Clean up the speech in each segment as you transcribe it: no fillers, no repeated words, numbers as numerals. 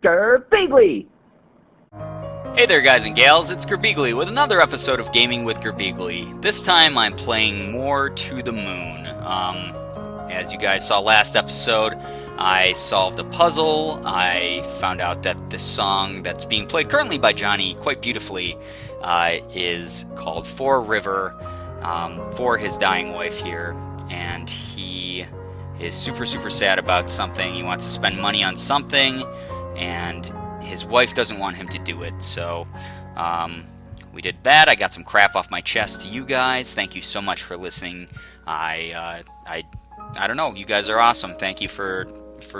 Girbeagly! Hey there guys and gals, it's Girbeagly with another episode of Gaming with Girbeagly. This time I'm playing More to the Moon. As you guys saw last episode, I solved a puzzle. I found out that the song that's being played currently by Johnny quite beautifully is called For River, for his dying wife here. And he is super sad about something. He wants to spend money on something, and his wife doesn't want him to do it. So we did that. I got some crap off my chest to you guys. Thank you so much for listening. I don't know. You guys are awesome. Thank you for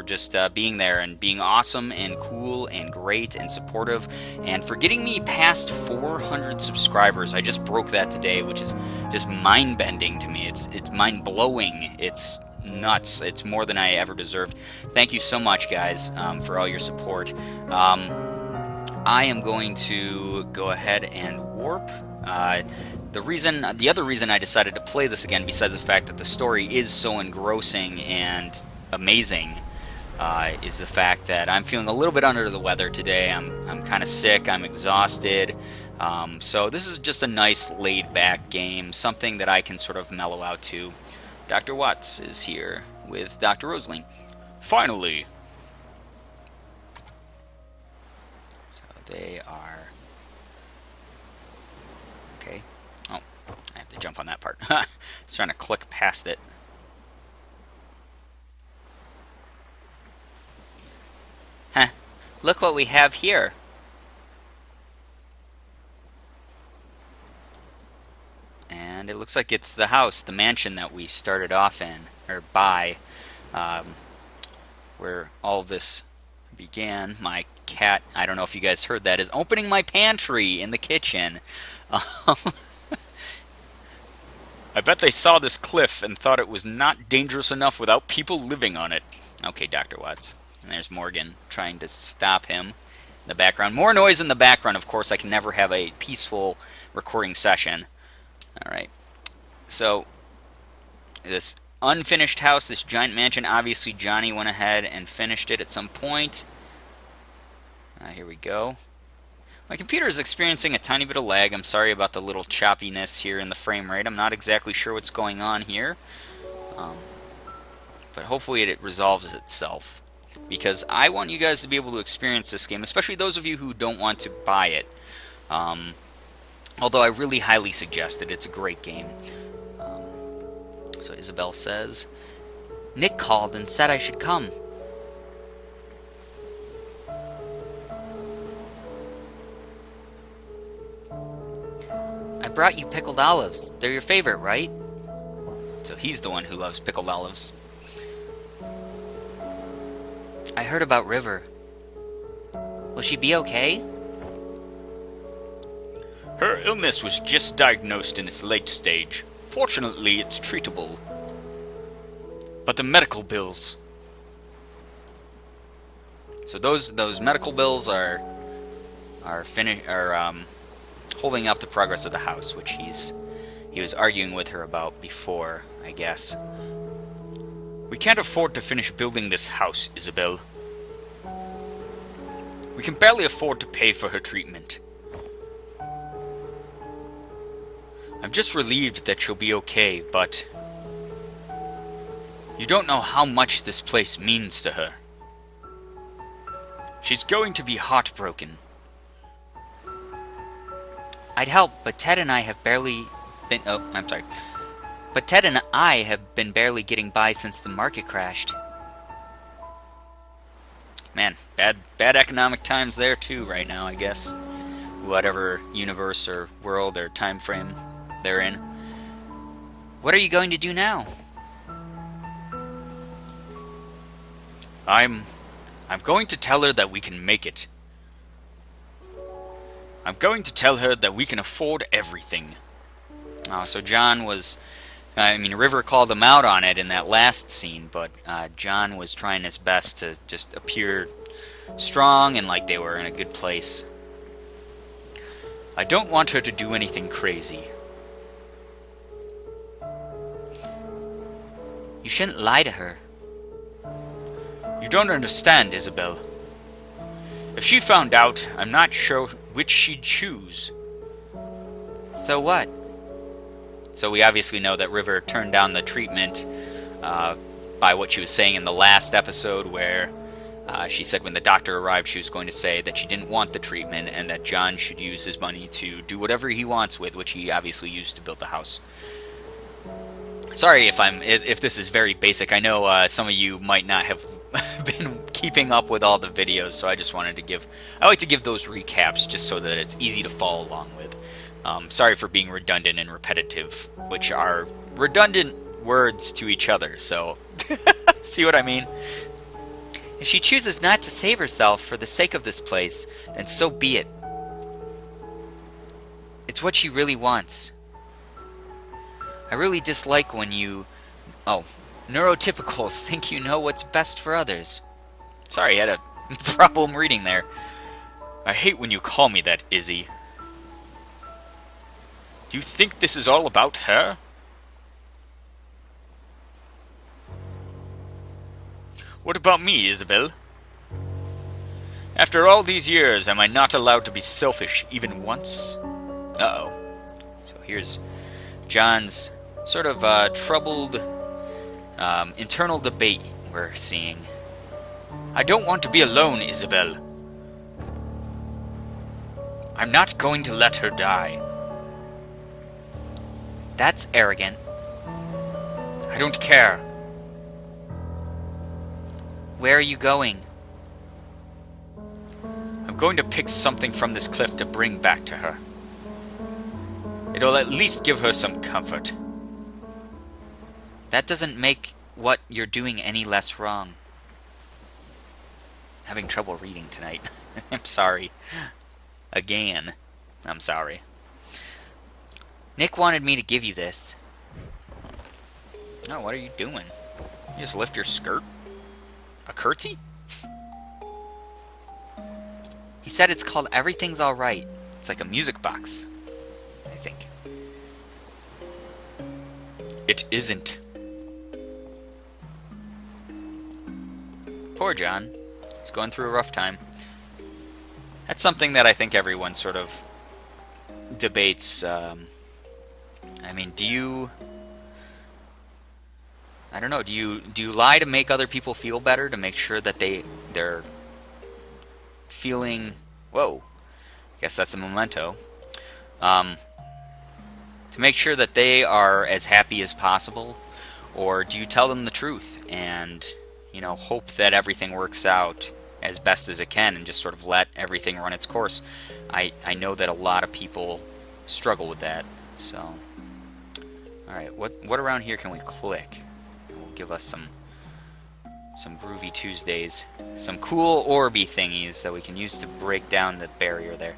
just being there and being awesome and cool and great and supportive, and for getting me past 400 subscribers. I just broke that today, which is just mind-bending to me. It's mind-blowing. It's nuts. It's more than I ever deserved. Thank you so much, guys, for all your support. I am going to go ahead and warp. The other reason I decided to play this again, besides the fact that the story is so engrossing and amazing, is the fact that I'm feeling a little bit under the weather today. I'm kind of sick. I'm exhausted. So this is just a nice laid-back game, something that I can sort of mellow out to. Dr. Watts is here with Dr. Rosaline. Finally! So they are... Okay. Oh, I have to jump on that part. I was trying to click past it. Huh. Look what we have here. And it looks like it's the house, the mansion that we started off in, or by, where all of this began. My cat, I don't know if you guys heard that, is opening my pantry in the kitchen. I bet they saw this cliff and thought it was not dangerous enough without people living on it. Okay, Dr. Watts. And there's Morgan trying to stop him in the background. More noise in the background, of course. I can never have a peaceful recording session. Alright, so this unfinished house, this giant mansion, obviously Johnny went ahead and finished it at some point. Here we go. My computer is experiencing a tiny bit of lag. I'm sorry about the little choppiness here in the frame rate. I'm not exactly sure what's going on here. But hopefully it resolves itself, because I want you guys to be able to experience this game, especially those of you who don't want to buy it. Although I really highly suggest it. It's a great game. So Isabel says, Nick called and said I should come. I brought you pickled olives. They're your favorite, right? So he's the one who loves pickled olives. I heard about River. Will she be okay? Her illness was just diagnosed in its late stage. Fortunately, it's treatable. But the medical bills... So those medical bills are holding up the progress of the house, which he was arguing with her about before, I guess. We can't afford to finish building this house, Isabel. We can barely afford to pay for her treatment. I'm just relieved that she'll be okay, but... You don't know how much this place means to her. She's going to be heartbroken. I'd help, but Ted and I have barely been... Oh, I'm sorry. But Ted and I have been barely getting by since the market crashed. Man, bad economic times there too right now, I guess. Whatever universe or world or time frame they're in. What are you going to do now? I'm going to tell her that we can make it. I'm going to tell her that we can afford everything. So John was... River called him out on it in that last scene, but John was trying his best to just appear strong and like they were in a good place. I don't want her to do anything crazy. You shouldn't lie to her. You don't understand, Isabel. If she found out, I'm not sure which she'd choose. So what? So we obviously know that River turned down the treatment by what she was saying in the last episode, where she said when the doctor arrived she was going to say that she didn't want the treatment and that John should use his money to do whatever he wants with, which he obviously used to build the house. Sorry if this is very basic. I know some of you might not have been keeping up with all the videos, so I just wanted to I like to give those recaps just so that it's easy to follow along with. Sorry for being redundant and repetitive, which are redundant words to each other, so see what I mean? If she chooses not to save herself for the sake of this place, then so be it. It's what she really wants. I really dislike when you... Oh, neurotypicals think you know what's best for others. Sorry, I had a problem reading there. I hate when you call me that, Izzy. Do you think this is all about her? What about me, Isabel? After all these years, am I not allowed to be selfish even once? Uh-oh. So here's John's sort of troubled internal debate we're seeing. I don't want to be alone, Isabel. I'm not going to let her die. That's arrogant. I don't care. Where are you going? I'm going to pick something from this cliff to bring back to her. It'll at least give her some comfort. That doesn't make what you're doing any less wrong. Having trouble reading tonight. I'm sorry. Again. I'm sorry. Nick wanted me to give you this. Oh, what are you doing? You just lift your skirt? A curtsy? He said it's called Everything's Alright. It's like a music box, I think. It isn't. Poor John. He's going through a rough time. That's something that I think everyone sort of debates. I mean, do you... I don't know. Do you lie to make other people feel better, to make sure that they're feeling... Whoa. I guess that's a memento. To make sure that they are as happy as possible? Or do you tell them the truth and, you know, hope that everything works out as best as it can and just sort of let everything run its course? I know that a lot of people struggle with that. So, alright, what around here can we click? Give us some groovy Tuesdays. Some cool orby thingies that we can use to break down the barrier there.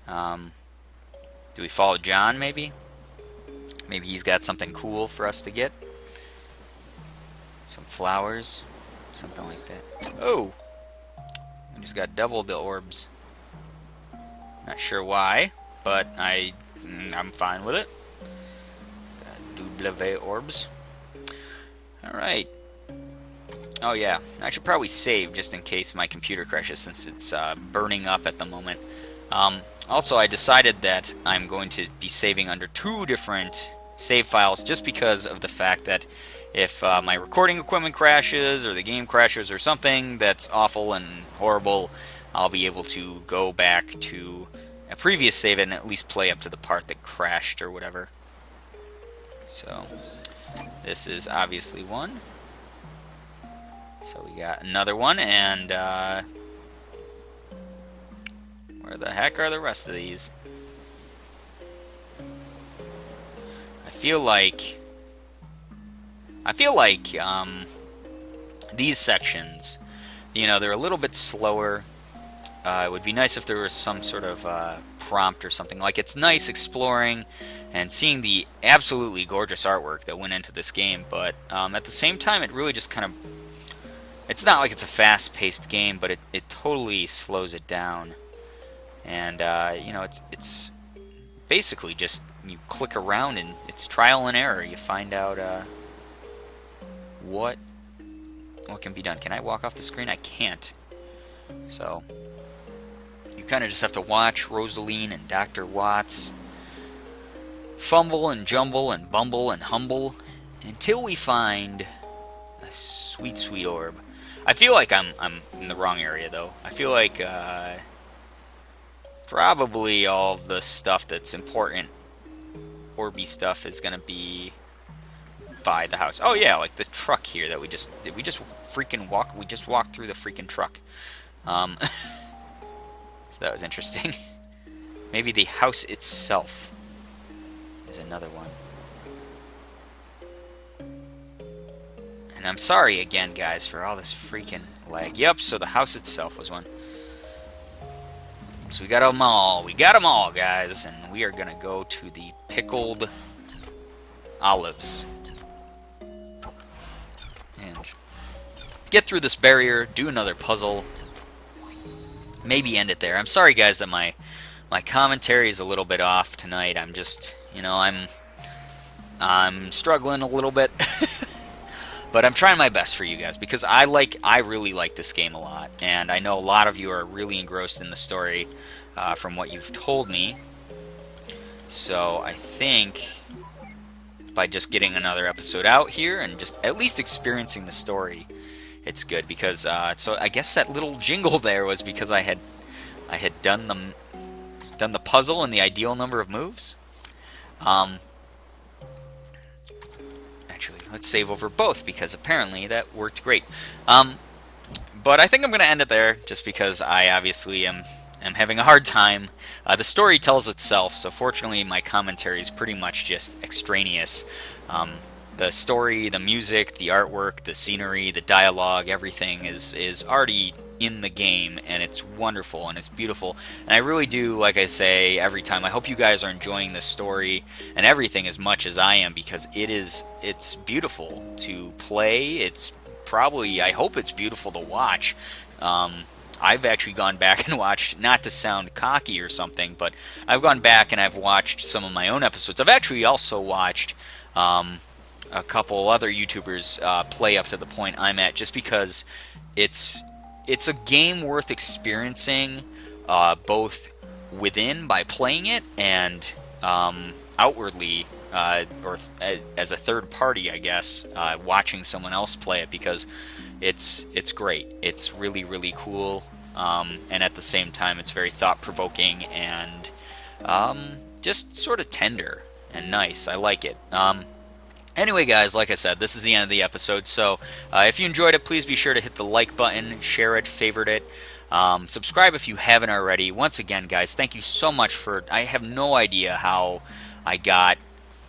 Do we follow John, maybe? Maybe he's got something cool for us to get. Some flowers. Something like that. Oh! We just got double the orbs. Not sure why, but I'm fine with it. Double orbs. Alright. Oh yeah, I should probably save just in case my computer crashes since it's burning up at the moment. Also, I decided that I'm going to be saving under 2 different save files just because of the fact that if my recording equipment crashes or the game crashes or something that's awful and horrible, I'll be able to go back to a previous save and at least play up to the part that crashed or whatever. So... this is obviously one. So we got another one, and where the heck are the rest of these? I feel like these sections, you know, they're a little bit slower. It would be nice if there was some sort of prompt or something. Like, it's nice exploring and seeing the absolutely gorgeous artwork that went into this game, but at the same time, it really just kind of... It's not like it's a fast-paced game, but it totally slows it down. And, you know, it's basically just you click around and it's trial and error. You find out what can be done. Can I walk off the screen? I can't. So, you kind of just have to watch Rosaline and Dr. Watts fumble and jumble and bumble and humble until we find a sweet, sweet orb. I feel like I'm in the wrong area, though. I feel like probably all the stuff that's important, orby stuff, is going to be by the house. Oh, yeah, like the truck here that we just freaking walk? We just walked through the freaking truck. So that was interesting. Maybe the house itself is another one. And I'm sorry again, guys, for all this freaking lag. Yep, so the house itself was one. So we got them all. We got them all, guys. And we are going to go to the pickled olives. And get through this barrier, do another puzzle. Maybe end it there. I'm sorry, guys, that my commentary is a little bit off tonight. I'm just, I'm struggling a little bit. But I'm trying my best for you guys because I really like this game a lot, and I know a lot of you are really engrossed in the story from what you've told me. So I think by just getting another episode out here and just at least experiencing the story, it's good because so I guess that little jingle there was because I had done the puzzle and the ideal number of moves. Actually, let's save over both because apparently that worked great. But I think I'm going to end it there just because I obviously am having a hard time. The story tells itself, so fortunately my commentary is pretty much just extraneous. The story, the music, the artwork, the scenery, the dialogue, everything is already in the game, and it's wonderful and it's beautiful. And I really do, like I say every time, I hope you guys are enjoying this story and everything as much as I am, because it's beautiful to play. It's probably, I hope it's beautiful to watch. I've actually gone back and watched, not to sound cocky or something, but I've gone back and I've watched some of my own episodes. I've actually also watched a couple other YouTubers play up to the point I'm at, just because it's a game worth experiencing, both within by playing it and outwardly, or as a third party, I guess, watching someone else play it, because it's great. It's really, really cool, and at the same time it's very thought-provoking and just sort of tender and nice. I like it. Anyway, guys, like I said, this is the end of the episode, so if you enjoyed it, please be sure to hit the like button, share it, favorite it, subscribe if you haven't already. Once again, guys, thank you so much for... I have no idea how I got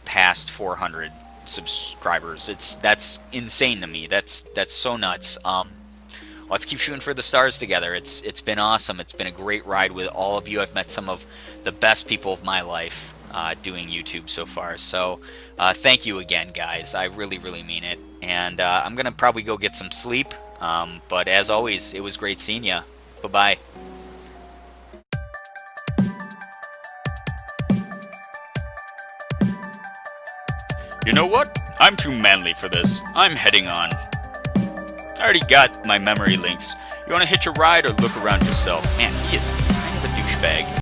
past 400 subscribers. That's insane to me. That's so nuts. Let's keep shooting for the stars together. It's been awesome. It's been a great ride with all of you. I've met some of the best people of my life doing YouTube so far. So thank you again, guys. I really, really mean it. And I'm going to probably go get some sleep. But as always, it was great seeing ya. Bye-bye. You know what? I'm too manly for this. I'm heading on. I already got my memory links. You want to hitch a ride or look around yourself? Man, he is kind of a douchebag.